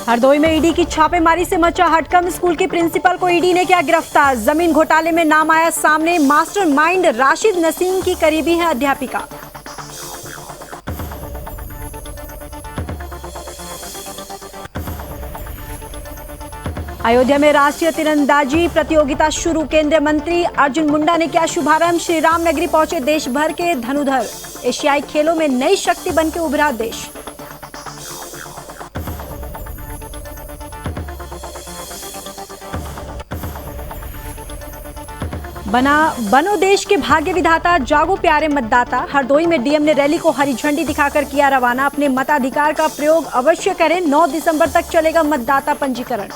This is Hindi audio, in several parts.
हरदोई में ईडी की छापेमारी से मचा हड़कंप। स्कूल की प्रिंसिपल को ईडी ने किया गिरफ्तार। जमीन घोटाले में नाम आया सामने। मास्टरमाइंड राशिद नसीम की करीबी है अध्यापिका। अयोध्या में राष्ट्रीय तीरंदाजी प्रतियोगिता शुरू। केंद्रीय मंत्री अर्जुन मुंडा ने किया शुभारंभ। श्री राम नगरी पहुंचे देश भर के धनुधर। एशियाई खेलों में नई शक्ति बनकर उभरा देश। बनो देश के भाग्य विधाता, जागो प्यारे मतदाता। हरदोई में डीएम ने रैली को हरी झंडी दिखाकर किया रवाना। अपने मताधिकार का प्रयोग अवश्य करें। 9 दिसंबर तक चलेगा मतदाता पंजीकरण।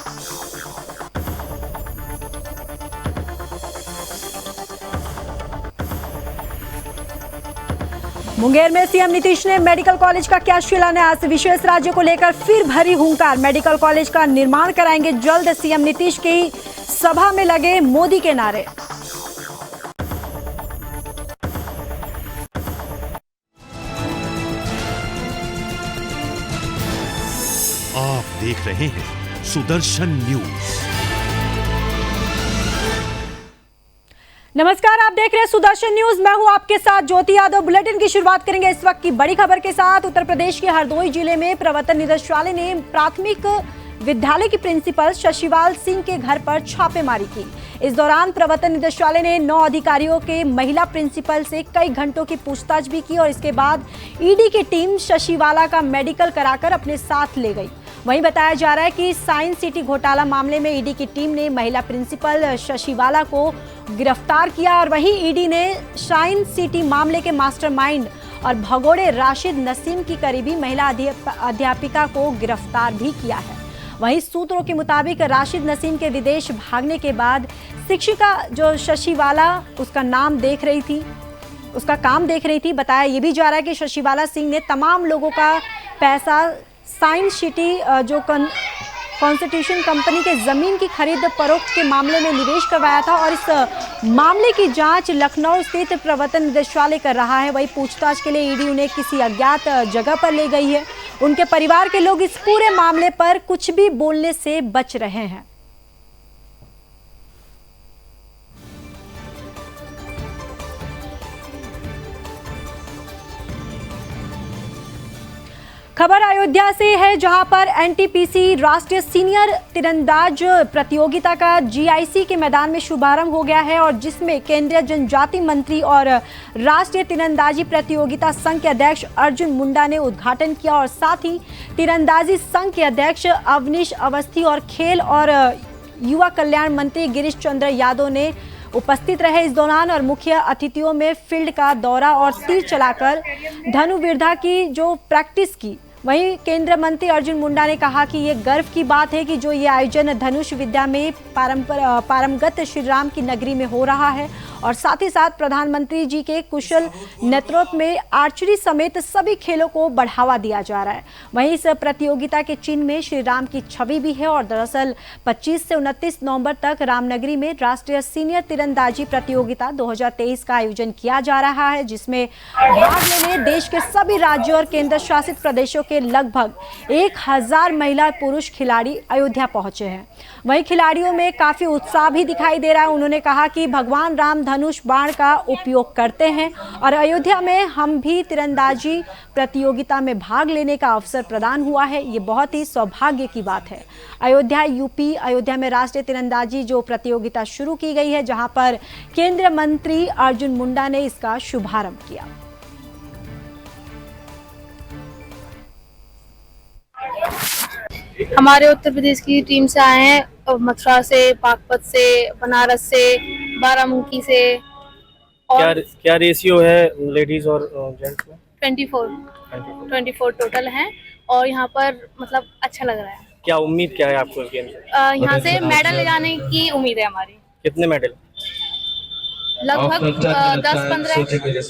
मुंगेर में सीएम नीतीश ने मेडिकल कॉलेज का किया शिलान्यास। विशेष राज्यों को लेकर फिर भरी हुंकार। मेडिकल कॉलेज का निर्माण कराएंगे जल्द। सीएम नीतीश की सभा में लगे मोदी के नारे। आप देख रहे हैं सुदर्शन न्यूज। नमस्कार, आप देख रहे हैं सुदर्शन न्यूज। मैं हूं आपके साथ ज्योति यादव। बुलेटिन की शुरुआत करेंगे इस वक्त की बड़ी खबर के साथ। उत्तर प्रदेश के हरदोई जिले में प्रवर्तन निदेशालय ने प्राथमिक विद्यालय की प्रिंसिपल शशिवाल सिंह के घर पर छापेमारी की। इस दौरान प्रवर्तन निदेशालय ने 9 अधिकारियों के महिला प्रिंसिपल से कई घंटों की पूछताछ भी की और इसके बाद ईडी की टीम शशिवाला का मेडिकल कराकर अपने साथ ले गई। वहीं बताया जा रहा है कि साइंस सिटी घोटाला मामले में ईडी की टीम ने महिला प्रिंसिपल शशिवाला को गिरफ्तार किया और वहीं ईडी ने साइंस सिटी मामले के मास्टरमाइंड और भगोड़े राशिद नसीम की करीबी महिला अध्यापिका को गिरफ्तार भी किया है। वहीं सूत्रों के मुताबिक राशिद नसीम के विदेश भागने के बाद शिक्षिका जो शशिवाला उसका काम देख रही थी। बताया ये भी जा रहा है कि शशिवाला सिंह ने तमाम लोगों का पैसा साइंस सिटी जो कॉन्स्टिट्यूशन कंपनी के जमीन की खरीद फरोख्त के मामले में निवेश करवाया था और इस मामले की जांच लखनऊ स्थित प्रवर्तन निदेशालय कर रहा है। वही पूछताछ के लिए ईडी उन्हें किसी अज्ञात जगह पर ले गई है। उनके परिवार के लोग इस पूरे मामले पर कुछ भी बोलने से बच रहे हैं। खबर अयोध्या से है, जहां पर एनटीपीसी राष्ट्रीय सीनियर तीरंदाज प्रतियोगिता का जीआईसी के मैदान में शुभारंभ हो गया है और जिसमें केंद्रीय जनजाति मंत्री और राष्ट्रीय तीरंदाजी प्रतियोगिता संघ के अध्यक्ष अर्जुन मुंडा ने उद्घाटन किया और साथ ही तीरंदाजी संघ के अध्यक्ष अवनीश अवस्थी और खेल और युवा कल्याण मंत्री गिरीश चंद्र यादव ने उपस्थित रहे इस दौरान। और मुख्य अतिथियों में फील्ड का दौरा और तीर चलाकर धनुर्विद्या की जो प्रैक्टिस की। वहीं केंद्रीय मंत्री अर्जुन मुंडा ने कहा कि ये गर्व की बात है कि जो ये आयोजन धनुष विद्या में पारंगत श्री राम की नगरी में हो रहा है और साथ ही साथ प्रधानमंत्री जी के कुशल नेतृत्व में आर्चरी समेत सभी खेलों को बढ़ावा दिया जा रहा है। वहीं इस प्रतियोगिता के चिन्ह में श्री राम की छवि भी है और दरअसल 25 से 29 नवंबर तक रामनगरी में राष्ट्रीय सीनियर तीरंदाजी प्रतियोगिता 2023 का आयोजन किया जा रहा है, जिसमें भाग लेने देश के सभी राज्यों और केंद्र शासित प्रदेशों के लगभग 1000 महिला पुरुष खिलाड़ी अयोध्या पहुंचे हैं। वहीं खिलाड़ियों में काफी उत्साह भी दिखाई दे रहा है। उन्होंने कहा कि भगवान राम धनुष बाण का उपयोग करते हैं और अयोध्या में हम भी तीरंदाजी प्रतियोगिता में भाग लेने का अवसर प्रदान हुआ है। ये बहुत ही सौभाग्य की बात है। अयोध्या यूपी, अयोध्या में राष्ट्रीय तीरंदाजी जो प्रतियोगिता शुरू की गई है, जहां पर केंद्रीय मंत्री अर्जुन मुंडा ने इसका शुभारंभ किया। हमारे उत्तर प्रदेश की टीम से आए हैं, मथुरा से, बागपत से, बनारस से, बारामुंकी से। और क्या रेशियो है लेडीज और जेंट्स में? 24 टोटल हैं और यहाँ पर मतलब अच्छा लग रहा है। क्या उम्मीद क्या है आपको इस गेम से? यहाँ से मेडल ले जाने की उम्मीद है हमारी। कितने मेडल? लगभग 10-15।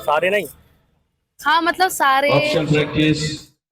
सारे नहीं? हाँ, मतलब सारे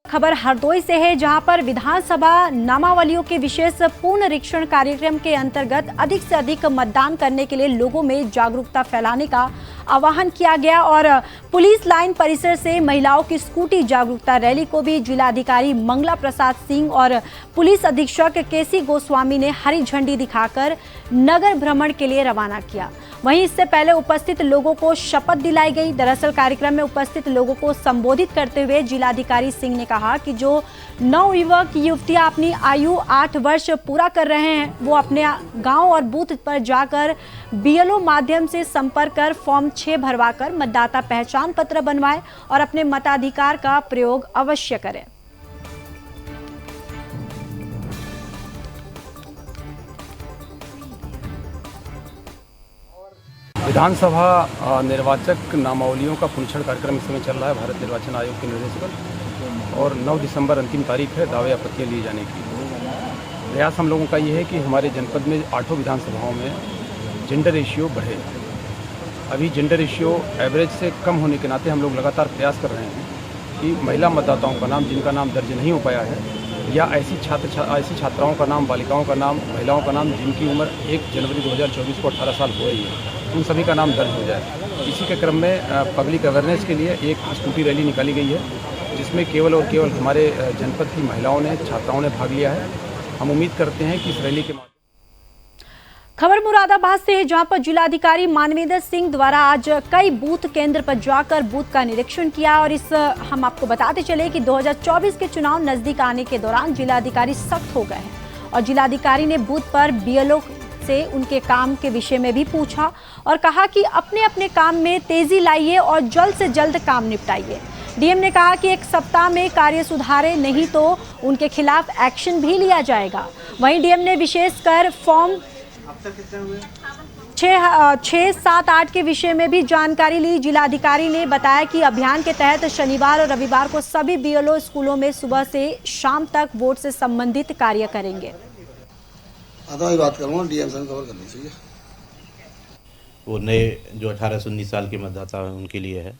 खबर हरदोई से है, जहां पर विधानसभा नामावलियों के विशेष पुनरीक्षण कार्यक्रम के अंतर्गत अधिक से अधिक मतदान करने के लिए लोगों में जागरूकता फैलाने का आह्वान किया गया और पुलिस लाइन परिसर से महिलाओं की स्कूटी जागरूकता रैली को भी जिलाधिकारी मंगला प्रसाद सिंह और पुलिस अधीक्षक केसी गोस्वामी ने हरी झंडी दिखाकर नगर भ्रमण के लिए रवाना किया। वहीं इससे पहले उपस्थित लोगों को शपथ दिलाई गई। दरअसल कार्यक्रम में उपस्थित लोगों को संबोधित करते हुए जिलाधिकारी सिंह ने कहा कि जो नवयुवक युवतियां अपनी आयु 8 वर्ष पूरा कर रहे हैं, वो अपने गांव और बूथ पर जाकर बीएलओ माध्यम से संपर्क कर फॉर्म 6 भरवाकर मतदाता पहचान पत्र बनवाएं और अपने मताधिकार का प्रयोग अवश्य करें। विधानसभा निर्वाचक नामावलियों का पुनरीक्षण कार्यक्रम इस समय चल रहा है भारत निर्वाचन आयोग के निर्देश पर, और 9 दिसंबर अंतिम तारीख है दावे आपत्तियाँ लिए जाने की। प्रयास हम लोगों का ये है कि हमारे जनपद में 8 विधानसभाओं में जेंडर रेशियो बढ़े। अभी जेंडर रेशियो एवरेज से कम होने के नाते हम लोग लगातार प्रयास कर रहे हैं कि महिला मतदाताओं का नाम, जिनका नाम दर्ज नहीं हो पाया है, या ऐसी छात्राओं का नाम, बालिकाओं का नाम, महिलाओं का नाम जिनकी उम्र 1 जनवरी 2024 को 18 साल हो रही है, उन सभी का नाम दर्ज हो जाए। इसी के क्रम में पब्लिक अवेयरनेस के लिए एक स्कूटी रैली निकाली गई है, जिसमें केवल और केवल हमारे जनपद की महिलाओं ने, छात्राओं ने भाग लिया है। हम उम्मीद करते हैं कि इस रैली के माध्यम। खबर मुरादाबाद से है, जहां पर जिलाधिकारी मानवेंद्र सिंह द्वारा आज कई बूथ केंद्र पर जाकर बूथ का निरीक्षण किया और हम आपको बताते चले कि 2024 के चुनाव नजदीक आने के दौरान जिलाधिकारी सख्त हो गए हैं और जिलाधिकारी ने बूथ पर बीएलओ से उनके काम के विषय में भी पूछा और कहा कि अपने अपने काम में तेजी लाइए और जल्द से जल्द काम निपटाइए। डीएम ने कहा कि 1 सप्ताह में कार्य सुधारे नहीं तो उनके खिलाफ एक्शन भी लिया जाएगा। वहीं डीएम ने विशेषकर फॉर्म 6, 7, 8 के विषय में भी जानकारी ली। जिलाधिकारी ने बताया कि अभियान के तहत शनिवार और रविवार को सभी बीएलओ स्कूलों में सुबह से शाम तक वोट से संबंधित कार्य करेंगे। बात करूँगा, डीएम से कवर करनी चाहिए। वो नए जो 18 से 19 साल के मतदाता हैं उनके लिए है,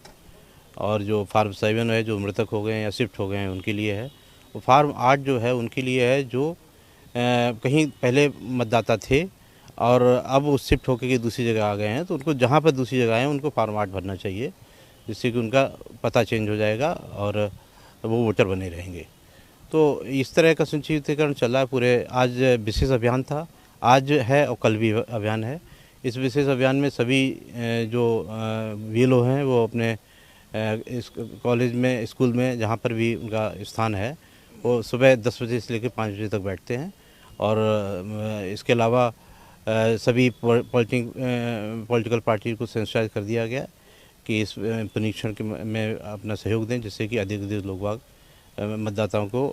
और जो फार्म 7 है जो मृतक हो गए हैं या शिफ्ट हो गए हैं उनके लिए है। वो फार्म 8 जो है उनके लिए है जो कहीं पहले मतदाता थे और अब वो शिफ्ट होकर के दूसरी जगह आ गए हैं, तो उनको जहाँ पर दूसरी जगह है उनको फार्म 8 भरना चाहिए, जिससे कि उनका पता चेंज हो जाएगा और वो वोटर बने रहेंगे। तो इस तरह का संचितीकरण चल रहा है पूरे। आज विशेष अभियान था, आज है और कल भी अभियान है। इस विशेष अभियान में सभी जो बीएलओ हैं वो अपने इस कॉलेज में, स्कूल में, जहाँ पर भी उनका स्थान है, वो सुबह 10 बजे से लेकर 5 बजे तक बैठते हैं। और इसके अलावा सभी पॉलिटिकल पार्टी को सेंसिटाइज कर दिया गया कि इस पुनरीक्षण में अपना सहयोग दें, जिससे कि अधिक लोग मतदाताओं को।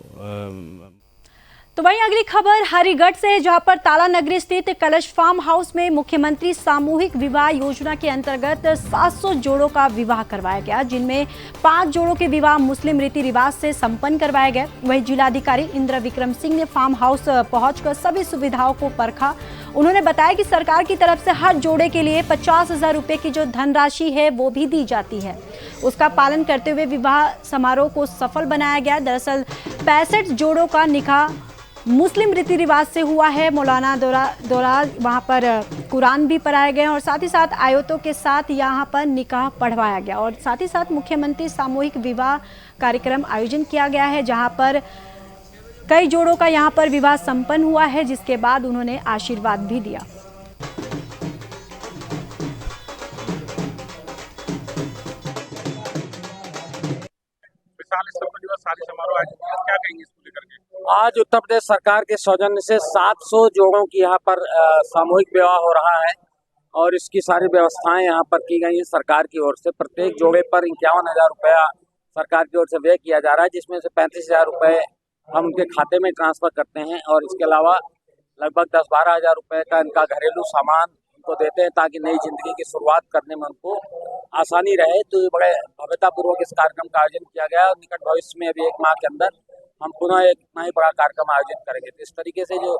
तो वहीं अगली खबर हरिगढ़ से है, जहां पर ताला नगरी स्थित कलश फार्म हाउस में मुख्यमंत्री सामूहिक विवाह योजना के अंतर्गत 700 जोड़ों का विवाह करवाया गया, जिनमें 5 जोड़ों के विवाह मुस्लिम रीति रिवाज से संपन्न करवाए गए। वहीं जिलाधिकारी इंद्र विक्रम सिंह ने फार्म हाउस पहुंचकर सभी सुविधाओं को परखा। उन्होंने बताया कि सरकार की तरफ से हर जोड़े के लिए 50,000 रुपये की जो धनराशि है वो भी दी जाती है, उसका पालन करते हुए विवाह समारोह को सफल बनाया गया। दरअसल 65 जोड़ों का निकाह मुस्लिम रीति रिवाज से हुआ है। मौलाना दौरा वहां पर कुरान भी पढ़ाए गए और साथ ही साथ आयतों के साथ यहां पर निकाह पढ़वाया गया और साथ ही साथ मुख्यमंत्री सामूहिक विवाह कार्यक्रम आयोजन किया गया है, जहां पर कई जोड़ों का यहां पर विवाह संपन्न हुआ है, जिसके बाद उन्होंने आशीर्वाद भी दिया। आज उत्तर प्रदेश सरकार के सौजन्य से 700 जोड़ों की यहाँ पर सामूहिक विवाह हो रहा है और इसकी सारी व्यवस्थाएं यहाँ पर की गई हैं सरकार की ओर से। प्रत्येक जोड़े पर 51,000 रुपया सरकार की ओर से व्यय किया जा रहा है, जिसमें से 35,000 रुपये हम उनके खाते में ट्रांसफर करते हैं और इसके अलावा लगभग 10-12 हज़ार रुपये का इनका घरेलू सामान उनको देते हैं, ताकि नई जिंदगी की शुरुआत करने में उनको आसानी रहे। तो ये बड़े भव्यतापूर्वक इस कार्यक्रम का आयोजन किया गया और निकट भविष्य में अभी 1 माह के अंदर हम पुनः एक नया बड़ा कार्यक्रम आयोजित करेंगे। तो इस तरीके से जो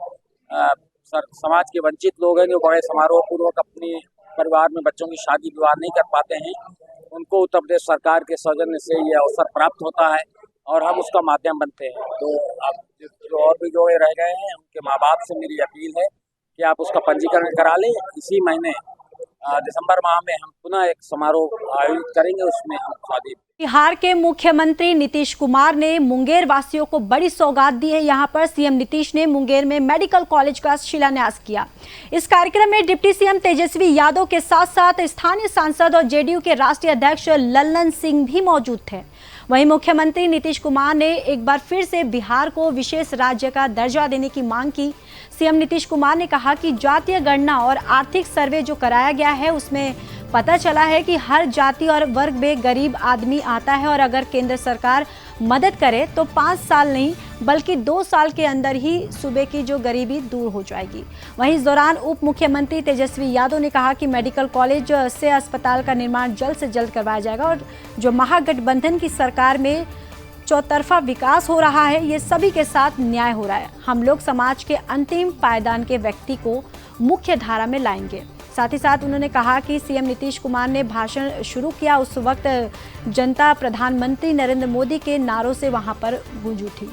समाज के वंचित लोग हैं, जो बड़े समारोह पूर्वक अपने परिवार में बच्चों की शादी विवाह नहीं कर पाते हैं, उनको उत्तर प्रदेश सरकार के सौजन्य से ये अवसर प्राप्त होता है और हम उसका माध्यम बनते हैं। तो आप जो और भी जो रह गए हैं उनके माँ बाप से मेरी अपील है कि आप उसका पंजीकरण करा लें। इसी महीने दिसंबर माह में हम पुनः एक समारोह आयोजित करेंगे, उसमें हम खादी। बिहार के मुख्यमंत्री नीतीश कुमार ने मुंगेर वासियों को बड़ी सौगात दी है। यहां पर सीएम नीतीश ने मुंगेर में मेडिकल कॉलेज का शिलान्यास किया। इस कार्यक्रम में डिप्टी सीएम तेजस्वी यादव के साथ साथ स्थानीय सांसद और जेडीयू के राष्ट्रीय अध्यक्ष लल्लन सिंह भी मौजूद थे। वहीं मुख्यमंत्री नीतीश कुमार ने एक बार फिर से बिहार को विशेष राज्य का दर्जा देने की मांग की। सीएम नीतीश कुमार ने कहा कि जातीय गणना और आर्थिक सर्वे जो कराया गया है उसमें पता चला है कि हर जाति और वर्ग में गरीब आदमी आता है और अगर केंद्र सरकार मदद करे तो 5 साल नहीं बल्कि 2 साल के अंदर ही सूबे की जो गरीबी दूर हो जाएगी। वहीं इस दौरान उप मुख्यमंत्री तेजस्वी यादव ने कहा कि मेडिकल कॉलेज से अस्पताल का निर्माण जल्द से जल्द करवाया जाएगा और जो महागठबंधन की सरकार में चौतरफा विकास हो रहा है ये सभी के साथ न्याय हो रहा है। हम लोग समाज के अंतिम पायदान के व्यक्ति को मुख्य धारा में लाएंगे। साथ ही साथ उन्होंने कहा कि सीएम नीतीश कुमार ने भाषण शुरू किया उस वक्त जनता प्रधानमंत्री नरेंद्र मोदी के नारों से वहां पर गूंज उठी।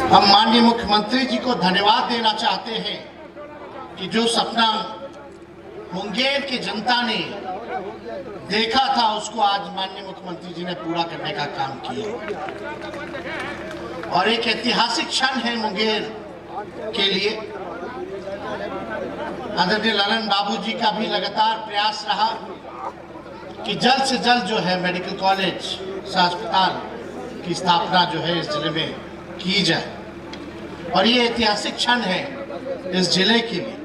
हम माननीय मुख्यमंत्री जी को धन्यवाद देना चाहते हैं कि जो सपना मुंगेर की जनता ने देखा था उसको आज माननीय मुख्यमंत्री जी ने पूरा करने का काम किया और एक ऐतिहासिक क्षण है मुंगेर के लिए। आदरणीय ललन बाबू जी का भी लगातार प्रयास रहा कि जल्द से जल्द जो है मेडिकल कॉलेज अस्पताल की स्थापना जो है इस जिले में की जाए और ये ऐतिहासिक क्षण है इस जिले के लिए।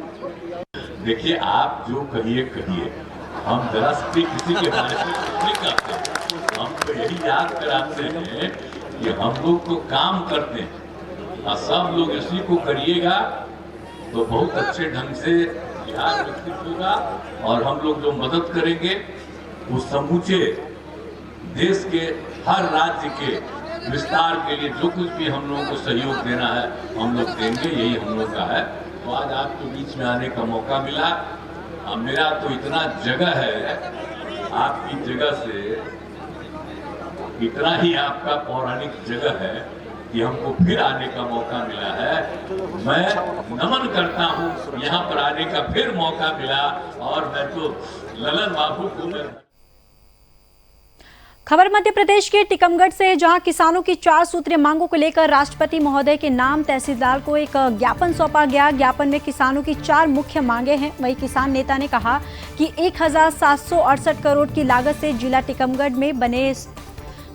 देखिए, आप जो कहिए हम जरा किसी के बारे में नहीं करते। हम तो यही याद कराते हैं कि हम लोग तो काम करते हैं और सब लोग इसी को करिएगा तो बहुत अच्छे ढंग से बिहार विकसित होगा और हम लोग जो मदद करेंगे उस समूचे देश के हर राज्य के विस्तार के लिए जो कुछ भी हम लोगों को सहयोग देना है हम लोग देंगे, यही हम लोग का है। तो आज आपके बीच में आने का मौका मिला। मेरा तो इतना जगह है, आपकी जगह से इतना ही आपका पौराणिक जगह है कि हमको फिर आने का मौका मिला है। मैं नमन करता हूँ, यहाँ पर आने का फिर मौका मिला और मैं तो ललन बाबू को। खबर मध्य प्रदेश के टीकमगढ़ से, जहां किसानों की 4 सूत्रीय मांगों को लेकर राष्ट्रपति महोदय के नाम तहसीलदार को एक ज्ञापन सौंपा गया। ज्ञापन में किसानों की 4 मुख्य मांगे हैं। वहीं किसान नेता ने कहा कि 1768 करोड़ की लागत से जिला टीकमगढ़ में बने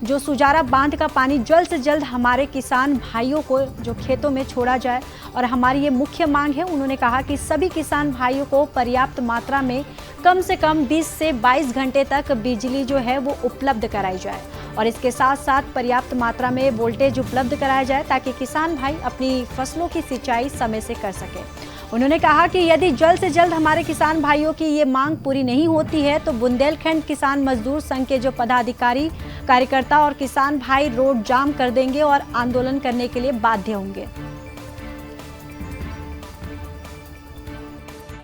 जो सुजारा बांध का पानी जल्द से जल्द हमारे किसान भाइयों को जो खेतों में छोड़ा जाए और हमारी ये मुख्य मांग है। उन्होंने कहा कि सभी किसान भाइयों को पर्याप्त मात्रा में कम से कम 20 से 22 घंटे तक बिजली जो है वो उपलब्ध कराई जाए और इसके साथ साथ पर्याप्त मात्रा में वोल्टेज उपलब्ध कराया जाए ताकि किसान भाई अपनी फसलों की सिंचाई समय से कर सकें। उन्होंने कहा कि यदि जल्द से जल्द हमारे किसान भाइयों की ये मांग पूरी नहीं होती है तो बुंदेलखंड किसान मजदूर संघ के जो पदाधिकारी, कार्यकर्ता और किसान भाई रोड जाम कर देंगे और आंदोलन करने के लिए बाध्य होंगे।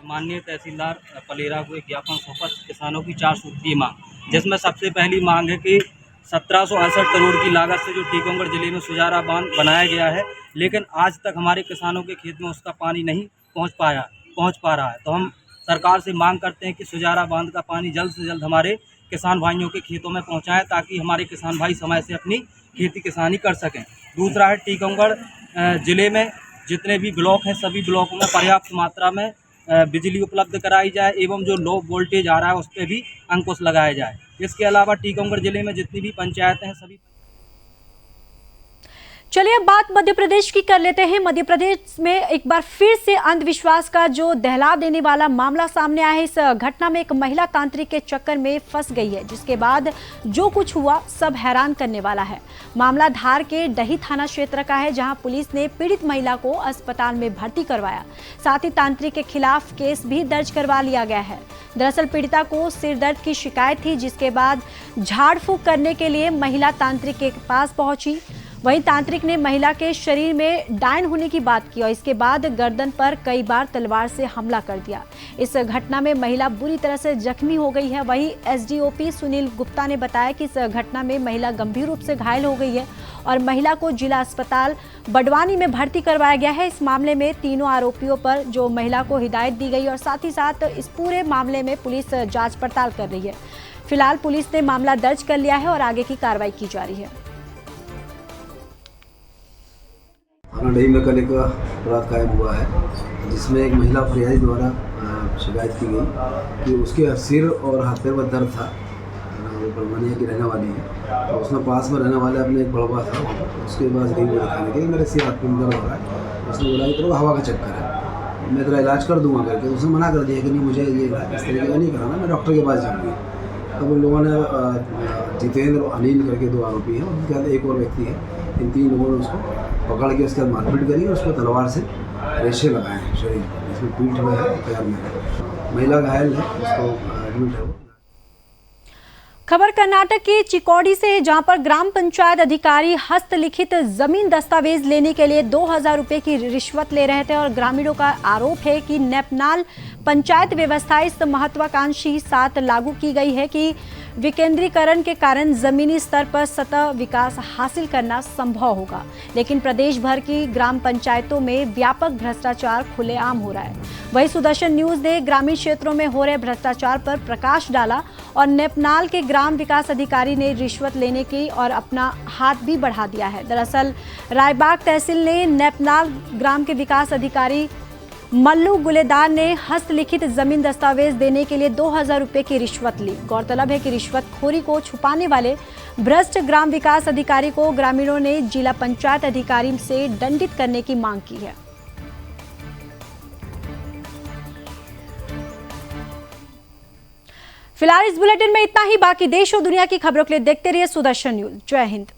माननीय तहसीलदार पलेरा को एक ज्ञापन सौंपा किसानों की 4 सूत्रीय मांग, जिसमें सबसे पहली मांग है कि 1768 करोड़ की लागत से जो टीकमगढ़ जिले में सुजारा बांध बनाया गया है, लेकिन आज तक हमारे किसानों के खेत में उसका पानी नहीं पहुंच पा रहा है। तो हम सरकार से मांग करते हैं कि सुजारा बांध का पानी जल्द से जल्द हमारे किसान भाइयों के खेतों में पहुंचाएं ताकि हमारे किसान भाई समय से अपनी खेती किसानी कर सकें। दूसरा है टीकमगढ़ जिले में जितने भी ब्लॉक हैं सभी ब्लॉकों में पर्याप्त मात्रा में बिजली उपलब्ध कराई जाए एवं जो लो वोल्टेज आ रहा है उस पर भी अंकुश लगाया जाए। इसके अलावा टीकमगढ़ जिले में जितनी भी पंचायतें हैं सभी। चलिए अब बात मध्य प्रदेश की कर लेते हैं। मध्य प्रदेश में एक बार फिर से अंधविश्वास का जो दहला देने वाला मामला सामने आया है। इस घटना में एक महिला तांत्रिक के चक्कर में फंस गई है, जिसके बाद जो कुछ हुआ सब हैरान करने वाला है। मामला धार के डही थाना क्षेत्र का है, जहां पुलिस ने पीड़ित महिला को अस्पताल में भर्ती करवाया। साथ ही तांत्रिक के खिलाफ केस भी दर्ज करवा लिया गया है। दरअसल पीड़िता को सिर दर्द की शिकायत थी, जिसके बाद झाड़ फूंक करने के लिए महिला तांत्रिक के पास पहुंची। वहीं तांत्रिक ने महिला के शरीर में डायन होने की बात की और इसके बाद गर्दन पर कई बार तलवार से हमला कर दिया। इस घटना में महिला बुरी तरह से जख्मी हो गई है। वहीं एसडीओपी सुनील गुप्ता ने बताया कि इस घटना में महिला गंभीर रूप से घायल हो गई है और महिला को जिला अस्पताल बड़वानी में भर्ती करवाया गया है। इस मामले में तीनों आरोपियों पर जो महिला को हिदायत दी गई और साथ ही साथ इस पूरे मामले में पुलिस जांच पड़ताल कर रही है। फिलहाल पुलिस ने मामला दर्ज कर लिया है और आगे की कार्रवाई की जा रही है। थाना डही में कल एक अपराध कायम हुआ है जिसमें एक महिला फरियादी द्वारा शिकायत की गई कि उसके सिर और हाथ पैर में दर्द था। वो बड़वानी की रहने वाली है, तो उसने पास में रहने वाले अपने एक बड़वा था उसके पास गई वो दिखाने के मेरे सिर हाथ में दर्द हो रहा है। उसने बोला कि तेरे को हवा का चक्कर है, मैं तेरा इलाज कर दूंगा करके। उसने मना कर दिया कि नहीं, मुझे ये इलाज इस तरीके का नहीं कराना, मैं डॉक्टर के पास जाऊँगी। तब उन लोगों ने जितेंद्र और अनिल करके दो आरोपी हैं, उनके साथ एक और व्यक्ति है, इन तीन लोगों ने उसको पकड़ के उसके बाद मारपीट करी और उसको तलवार से रेशे लगाए हैं शरीर पर, इसमें पीठ में है, पैर में है। महिला घायल है, उसको एडमिट है। खबर कर्नाटक के चिकोड़ी से, जहां पर ग्राम पंचायत अधिकारी हस्तलिखित जमीन दस्तावेज लेने के लिए 2000 रुपए की रिश्वत ले रहे थे और ग्रामीणों का आरोप है कि नेपनाल पंचायत व्यवस्था इस महत्वाकांक्षी साथ लागू की गई है कि विकेंद्रीकरण के कारण जमीनी स्तर पर सतत विकास हासिल करना संभव होगा, लेकिन प्रदेश भर की ग्राम पंचायतों में व्यापक भ्रष्टाचार खुलेआम हो रहा है। वहीं सुदर्शन न्यूज ने ग्रामीण क्षेत्रों में हो रहे भ्रष्टाचार पर प्रकाश डाला और नेपनाल के ग्राम विकास अधिकारी ने रिश्वत लेने की और अपना हाथ भी बढ़ा दिया है। दरअसल रायबाग तहसील ने नेपनाल ग्राम के विकास अधिकारी मल्लू गुलेदार ने हस्तलिखित जमीन दस्तावेज देने के लिए 2000 रुपए की रिश्वत ली। गौरतलब है कि रिश्वतखोरी को छुपाने वाले भ्रष्ट ग्राम विकास अधिकारी को ग्रामीणों ने जिला पंचायत अधिकारी से दंडित करने की मांग की है। फिलहाल इस बुलेटिन में इतना ही। बाकी देश और दुनिया की खबरों के लिए देखते रहिए सुदर्शन न्यूज। जय हिंद।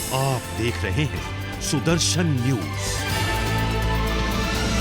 आप देख रहे हैं सुदर्शन न्यूज।